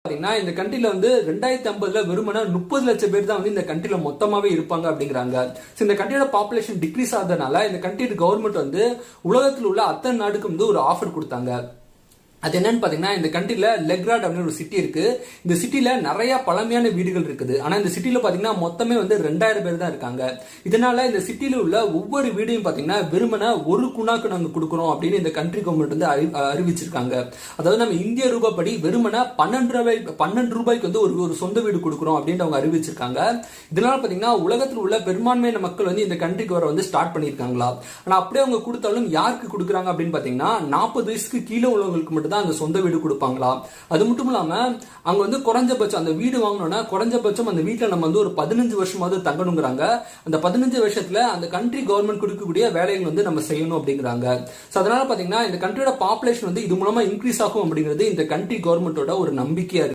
பாத்தீங்கன்னா இந்த கண்ட்ரில வந்து 2050 வெறுமனா 30 லட்சம் பேர் தான் வந்து இந்த கண்ட்ரில மொத்தமாவே இருப்பாங்க அப்படிங்கிறாங்க. இந்த கண்ட்ரியோட பாப்புலேஷன் டிக்ரீஸ் ஆகுறதுனால இந்த கண்ட்ரியோட கவர்மெண்ட் வந்து உலகத்தில் உள்ள அத்தனை நாடுக்கு வந்து ஒரு ஆஃபர் கொடுத்தாங்க. அது என்னன்னு பாத்தீங்கன்னா இந்த கண்ட்ரில லெக்ராட் அப்படின்னு ஒரு சிட்டி இருக்கு. இந்த சிட்டில நிறைய பழமையான வீடுகள் இருக்குது. ஆனா இந்த சிட்டில பாத்தீங்கன்னா மொத்தமே வந்து 2000 பேர் தான் இருக்காங்க. இதனால இந்த சிட்டில உள்ள ஒவ்வொரு வீடையும் பாத்தீங்கன்னா வெறுமன ஒரு குணாக்கு நாங்க கொடுக்கறோம் அப்படின்னு இந்த கண்ட்ரி கவர்மெண்ட் வந்து அறிவிச்சிருக்காங்க. அதாவது நம்ம இந்திய ரூபாய்ப்படி வெறுமன 12 ரூபாய்க்கு வந்து ஒரு சொந்த வீடு கொடுக்கறோம் அப்படின்னு அவங்க அறிவிச்சிருக்காங்க. இதனால பாத்தீங்கன்னா உலகத்தில் உள்ள பெரும்பான்மையான மக்கள் வந்து இந்த கண்ட்ரிக்கு வர வந்து ஸ்டார்ட் பண்ணிருக்காங்களா. ஆனா அப்படியே அவங்க கொடுத்தாலும் யாருக்கு கொடுக்குறாங்க அப்படின்னு பாத்தீங்கன்னா 40 வயசுக்கு கீழே உள்ளவங்களுக்கு மட்டும் தான் அங்க சொந்த வீடு கொடுப்பாங்களா. அது மட்டும் இல்லாம அங்க வந்து குறைஞ்சபட்சம் அந்த வீடு வாங்கணும்னா குறைஞ்சபட்சம் அந்த வீட்டுல நம்ம வந்து ஒரு 15 வருஷமாவது தங்கணுங்கிறாங்க. அந்த 15 வருஷத்துல அந்த கண்ட்ரி கவர்மெண்ட் கொடுக்கக்கூடிய வேலைகள் வந்து நம்ம செய்யணும் அப்படிங்கிறாங்க. அதனால பாத்தீங்கன்னா இந்த கண்ட்ரியோட பாப்புலேஷன் வந்து இது மூலமா இன்க்ரீஸ் ஆகும் அப்படிங்கிறது இந்த கண்ட்ரி கவர்மெண்டோட ஒரு நம்பிக்கையா இருக்கு.